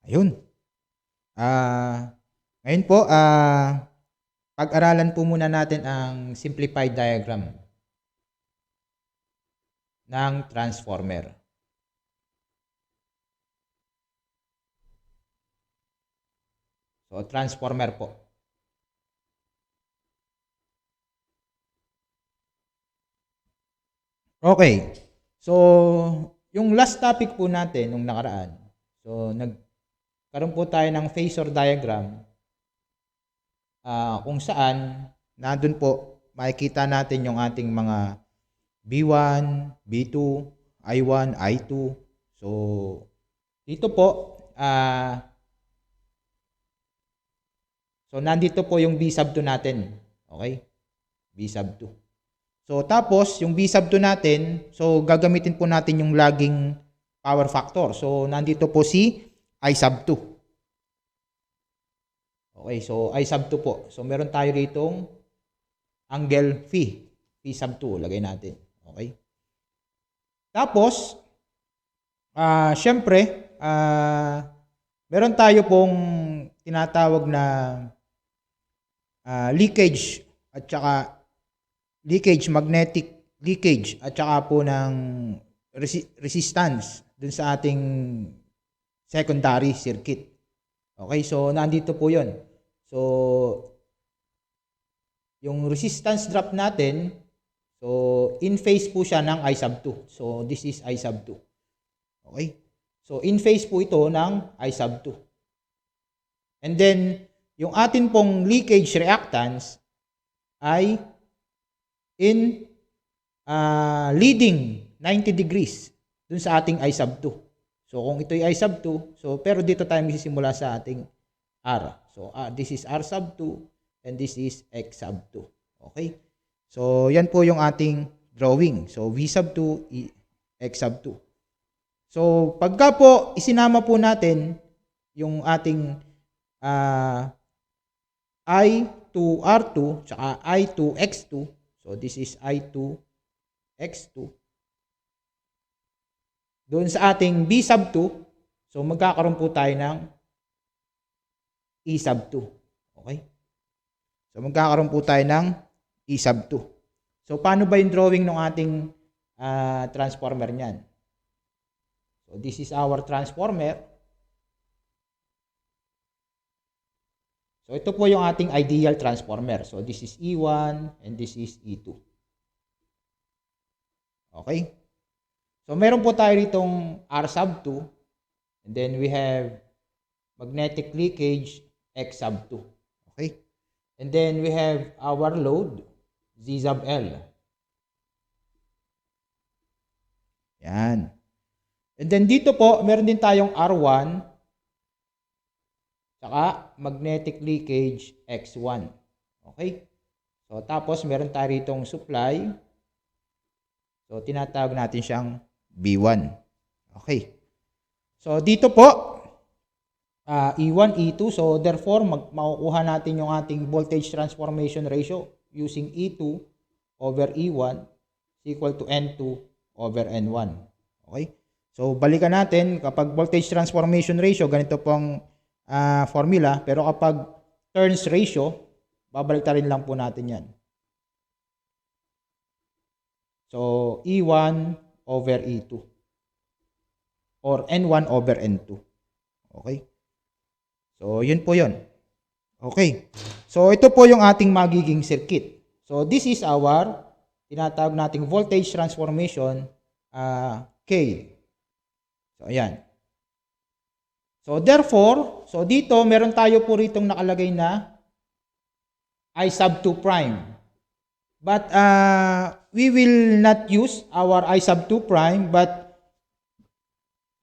Ayun. Ah, Ngayon po, pag-aralan po muna natin ang simplified diagram ng transformer. So, transformer po. Okay. So, yung last topic po natin nung nakaraan. So, nagkaroon po tayo ng phasor diagram kung saan nandun po makikita natin yung ating mga B1, B2, I1, I2. So, dito po, nandito po yung B sub 2 natin. Okay? B sub 2. So, tapos, yung B sub 2 natin, so, gagamitin po natin yung laging power factor. So, nandito po si I sub 2. Okay, so, I sub 2 po. So, meron tayo ritong angle phi. Phi sub 2, lagay natin. Okay? Tapos, syempre, meron tayo pong tinatawag na leakage at saka magnetic leakage at saka po ng resistance dun sa ating secondary circuit. Okay, so nandito po yun. So, yung resistance drop natin, so in phase po siya ng I sub 2. So, this is I sub 2. Okay? So, in phase po ito ng I sub 2. And then, yung atin pong leakage reactance ay in leading 90 degrees dun sa ating I sub 2. So, kung ito ay I sub 2, so, pero dito tayo magsisimula sa ating R. So, this is R sub 2 and this is X sub 2. Okay? So, yan po yung ating drawing. So, V sub 2, X sub 2. So, pagka po isinama po natin yung ating I2R2 tsaka I2X2. So, this is I2X2. Doon sa ating B sub 2, so magkakaroon po tayo ng E sub 2. Okay? So, magkakaroon po tayo ng E sub 2. So, paano ba yung drawing ng ating transformer niyan? So, this is our transformer. So, ito po yung ating ideal transformer. So, this is E1 and this is E2. Okay? So, meron po tayo ditong R sub 2. And then, we have magnetic leakage X sub 2. Okay? And then, we have our load Z sub L. Yan. And then, dito po, meron din tayong R1 saka magnetic leakage X1. Okay? So, tapos meron tayo ritong supply. So, tinatawag natin siyang B1. Okay. So, dito po, E1, E2. So, therefore, makukuha natin yung ating voltage transformation ratio using E2 over E1 is equal to N2 over N1. Okay? So, balikan natin, kapag voltage transformation ratio, ganito pong formula. Pero kapag turns ratio, babaliktarin lang po natin yan. So, E1 over E2. Or N1 over N2. Okay? So, yun po yun. Okay. So, ito po yung ating magiging circuit. So, this is our tinatawag nating voltage transformation K. So, ayan. So, therefore, so dito, meron tayo po ritong nakalagay na I sub 2 prime. But, we will not use our I sub 2 prime, but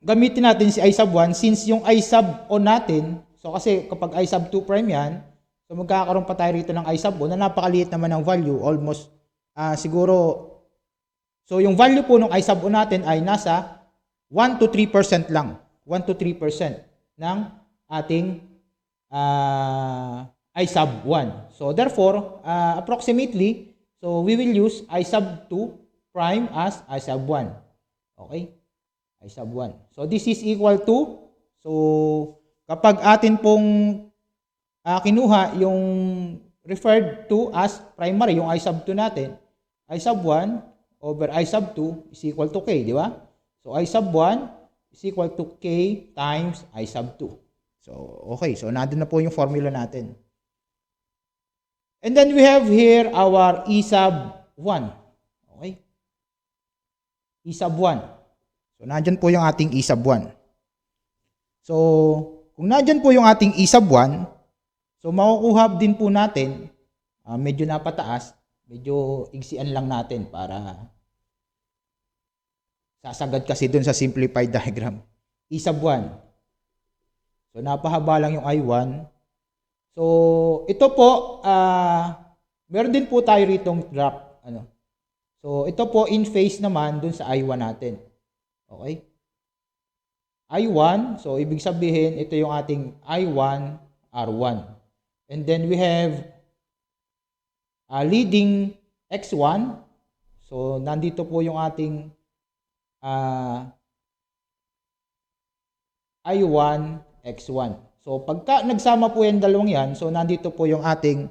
gamitin natin si I sub 1 since yung I sub O natin, so kasi kapag I sub 2 prime yan, so magkakaroon pa tayo rito ng I sub O na napakaliit naman ng value, almost siguro, so yung value po ng I sub O natin ay nasa 1 to 3% lang. 1 to 3% ng ating I sub 1. So therefore, approximately, so we will use I sub 2 prime as I sub 1. Okay? I sub 1. So this is equal to, so kapag atin pong kinuha yung referred to as primary, yung I sub 2 natin, I sub 1 over I sub 2 is equal to K, di ba? So, I sub 1 is equal to K times I sub 2. So, okay. So, nandun na po yung formula natin. And then we have here our E sub 1. Okay? E sub 1. So, nandyan po yung ating E sub 1. So, kung nandyan po yung ating E sub 1, so makukuha din po natin, medyo napataas, medyo igsian lang natin para sasagad kasi dun sa simplified diagram. E sub 1. So, napahaba lang yung I1. So, ito po, meron din po tayo ritong drop. So, ito po in phase naman dun sa I1 natin. Okay? I1, so ibig sabihin, ito yung ating I1, R1. And then we have leading X1. So, nandito po yung ating I1, X1. So, pagka nagsama po yung dalawang yan, so nandito po yung ating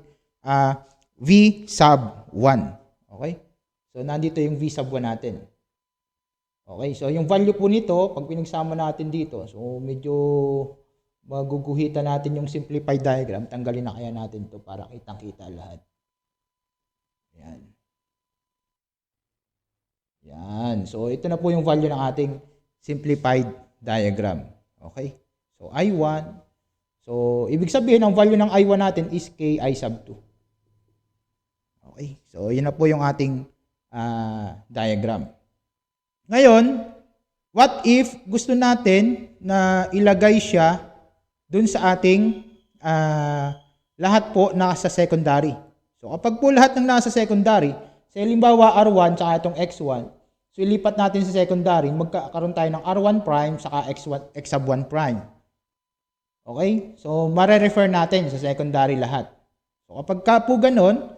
V sub 1. Okay? So, nandito yung V sub 1 natin. Okay? So, yung value po nito, pag pinagsama natin dito, so medyo maguguhitan natin yung simplified diagram. Tanggalin na kaya natin to para kitang-kita lahat. Yan. Yan. So, ito na po yung value ng ating simplified diagram. Okay? So, I1. So, ibig sabihin, ang value ng I1 natin is Ki sub 2. Okay? So, yun na po yung ating diagram. Ngayon, what if gusto natin na ilagay siya dun sa ating lahat po nasa secondary. So, kapag po lahat ng nasa secondary, sa halimbawa R1 tsaka itong X1, so ilipat natin sa secondary, magkakaroon tayo ng R1 prime saka X sub 1 prime. Okay? So, mare-refer natin sa secondary lahat. So, kapag ka po ganun,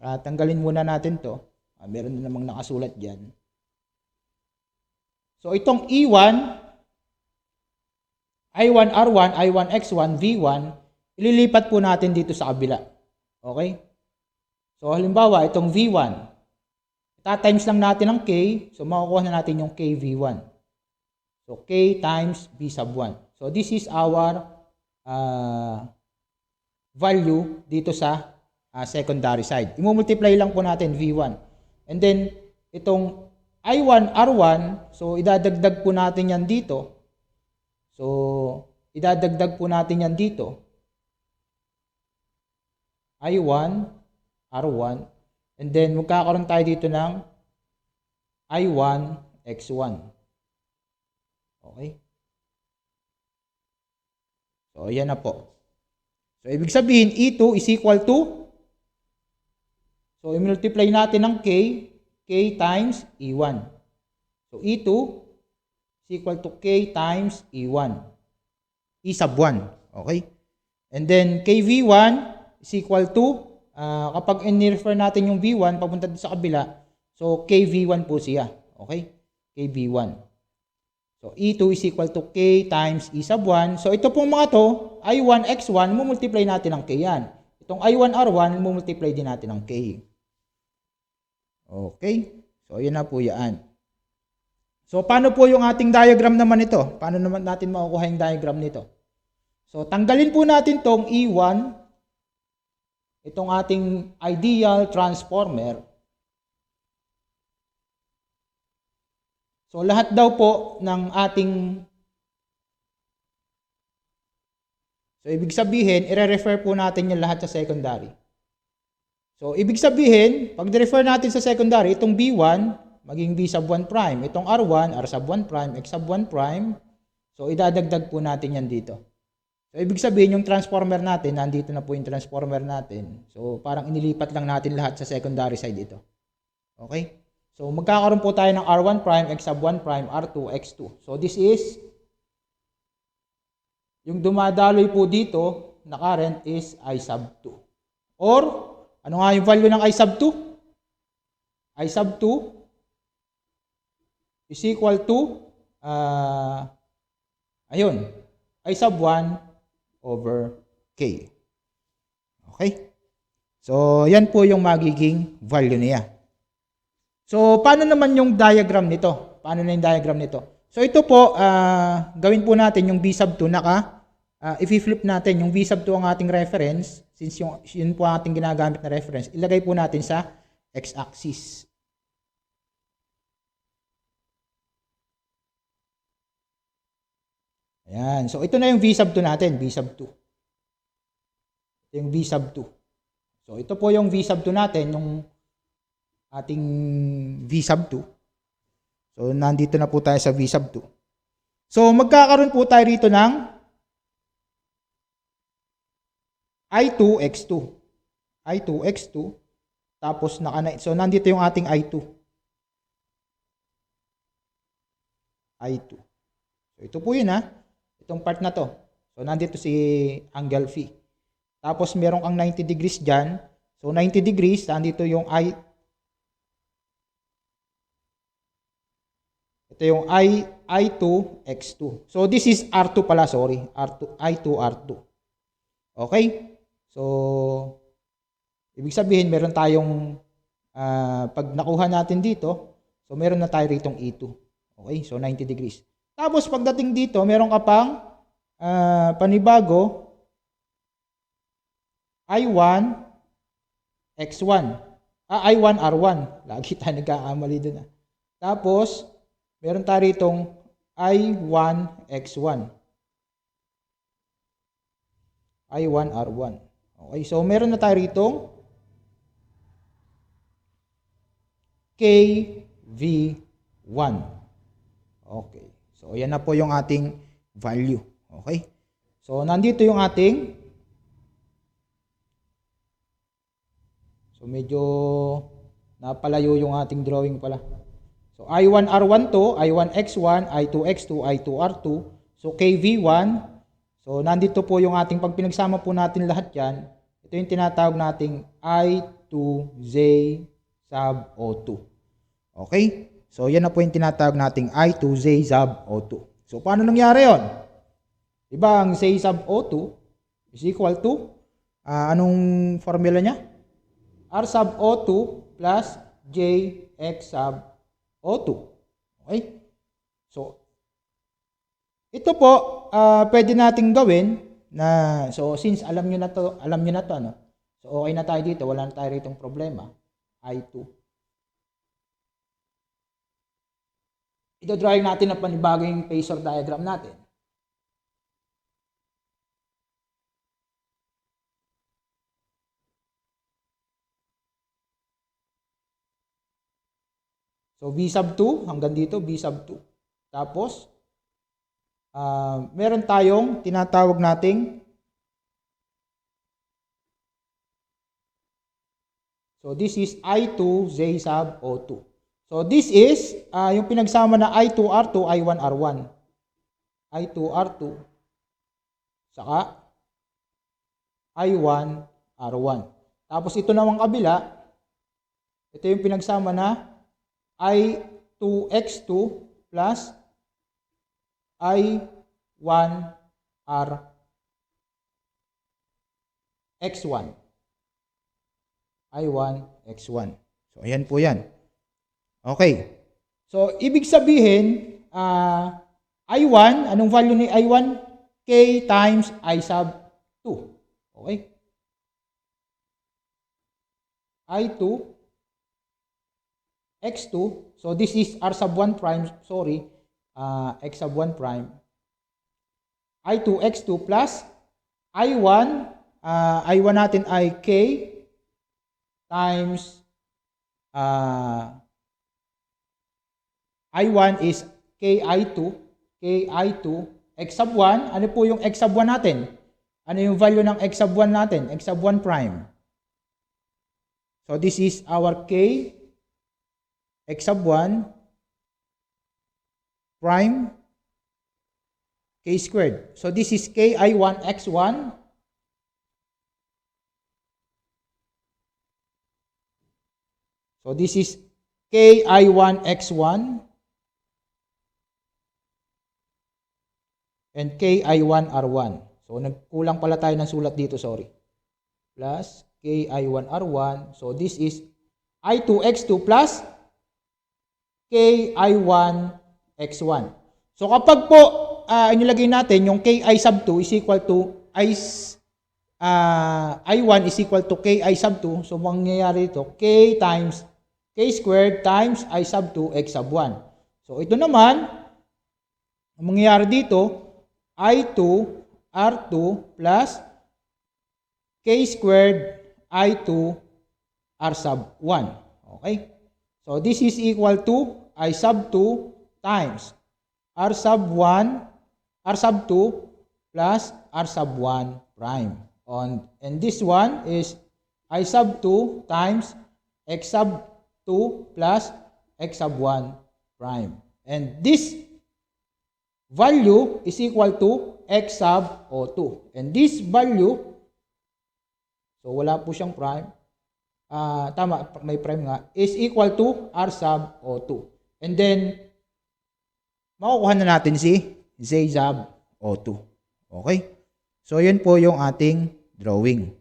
tanggalin muna natin to. Meron na namang nakasulat dyan. So, itong E1, I1 R1, I1 X1, V1, ililipat po natin dito sa kabila. Okay? So, halimbawa, itong V1, times lang natin ang K, so makukuha na natin yung KV1. So, K times V sub 1. So, this is our value dito sa secondary side. I-multiply lang po natin V1. And then, itong I1, R1, so idadagdag po natin yan dito. So, idadagdag po natin yan dito. I1, R1, and then magkakaroon tayo dito ng I1, X1. Okay? So, yan na po. So, ibig sabihin, E2 is equal to, so, i-multiply natin ng K times E1. So, E2 is equal to K times E1. E sub 1. Okay? And then, KV1 is equal to, kapag in-refer natin yung V1, papunta dito sa kabila, so, KV1 po siya. Okay? KV1. So, E2 is equal to K times E sub 1. So, ito pong mga to, I1, X1, mumultiply natin ng K yan. Itong I1, R1, mumultiply din natin ng K. Okay? So, yun na po yan. So, paano po yung ating diagram naman ito? Paano naman natin makukuha yung diagram nito? So, tanggalin po natin tong E1, itong ating ideal transformer. So, lahat daw po ng ating, so, ibig sabihin, i-refer po natin yung lahat sa secondary. So, ibig sabihin, pag i-refer natin sa secondary, itong B1, maging B sub 1 prime. Itong R1, R sub 1 prime, X sub 1 prime. So, idadagdag po natin yan dito. So, ibig sabihin, yung transformer natin, nandito na po yung transformer natin. So, parang inilipat lang natin lahat sa secondary side ito. Okay? So, magkakaroon po tayo ng R1 prime, X sub 1 prime, R2, X2. So, this is, yung dumadaloy po dito na current is I sub 2. Or, ano nga yung value ng I sub 2? I sub 2 is equal to, ayun, I sub 1 over k. Okay? So, yan po yung magiging value niya. So, paano naman yung diagram nito? Paano na yung diagram nito? So, ito po, gawin po natin yung v sub 2 i-flip natin yung v sub 2 ang ating reference, since yun po ang ating ginagamit na reference, ilagay po natin sa x-axis. Ayan. So, ito na yung v sub 2 natin, v sub 2. Ito yung v sub 2. So, ito po yung v sub 2 natin, yung ating v sub 2. So, nandito na po tayo sa v sub 2. So, magkakaroon po tayo rito ng I2 x2. I2 x2. Tapos, so, nandito yung ating I2. I2. So, ito po yun itong part na to. So, nandito si angle phi. Tapos, meron kang 90 degrees dyan. So, 90 degrees, nandito yung ito yung I2 x2. So, this is R2 pala, sorry. I2 R2. Okay? So, ibig sabihin, meron tayong, pag nakuha natin dito, so, meron na tayo ritong E2. Okay? So, 90 degrees. Tapos, pagdating dito, meron ka pang panibago, I1 x1. I1 R1. Lagi tayo nagkakamali dun. Tapos, meron tayo ritong I1 x1. I1 R1. Okay, so meron na tayo ritong KV1. Okay. So, yan na po yung ating value. Okay? So, nandito yung ating, so, medyo napalayo yung ating drawing pala. So, I1 R1 to, I1 X1, I2 X2, I2 R2. So, KV1. So, nandito po yung ating, pag pinagsama po natin lahat yan, ito yung tinatawag nating I2Z sub O2. Okay? So, yan na po yung tinatawag nating I2Z sub O2. So, paano nangyari yon? Diba, ang Z sub O2 is equal to, anong formula niya? R sub O2 plus JX sub O2. Okay? So, ito po, pwede nating gawin na, so, since alam nyo na to, So, okay na tayo dito, wala na tayo ritong problema. I2. Ito-drawing natin na panibagong phasor diagram natin. So, V sub 2, hanggang dito, V sub 2. Tapos, meron tayong tinatawag nating, so, this is I2 Z sub O2. So, this is, yung pinagsama na I2 R2, I1 R1. I2 R2, saka I1 R1. Tapos, ito namang kabila, ito yung pinagsama na I2 X2 plus I1 R X1. I1 X1. So, ayan po yan. Okay. So, ibig sabihin, I1, anong value ni I1? K times I sub 2. Okay? I2 X2. So, this is R sub 1 prime, sorry, X sub 1 prime. I2 X2 plus I1, I1 natin ay K times I1 is KI2, X sub 1, ano po yung X sub 1 natin? Ano yung value ng X sub 1 natin? X sub 1 prime. So, this is our K, X sub 1, prime, K squared. So, this is KI1 X1, so, this is KI1 X1, and KI1R1. So, nagkulang pala tayo ng sulat dito, sorry. Plus KI1R1. So, this is I2X2 plus KI1X1. So, kapag po inilagay natin yung KI sub 2 is equal to I1 is equal to KI sub 2. So, mangyayari ito, K times K squared times I sub 2 X sub 1. So, ito naman, ang mangyayari dito, I2 R2 plus K squared I2 R sub 1. Okay? So, this is equal to I sub 2 times R sub 1, R sub 2 plus R sub 1 prime. And this one is I sub 2 times X sub 2 plus X sub 1 prime. And this value is equal to X sub O2. And this value, so wala po siyang prime, tama, may prime nga, is equal to R sub O2. And then, makukuha na natin si Z sub O2. Okay? So, yun po yung ating drawing.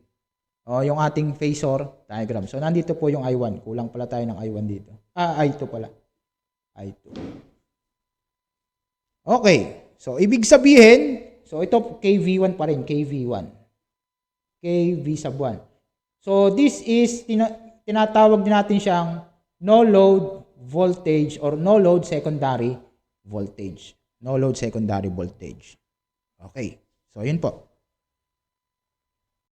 O, yung ating phasor diagram. So, nandito po yung I1. Kulang pala tayo ng I1 dito. I2 pala. I2. Okay. So, ibig sabihin, so ito KV1 pa rin. KV1. KV sub 1. So, this is, tinatawag din natin siyang no load voltage or no load secondary voltage. No load secondary voltage. Okay. So, yun po.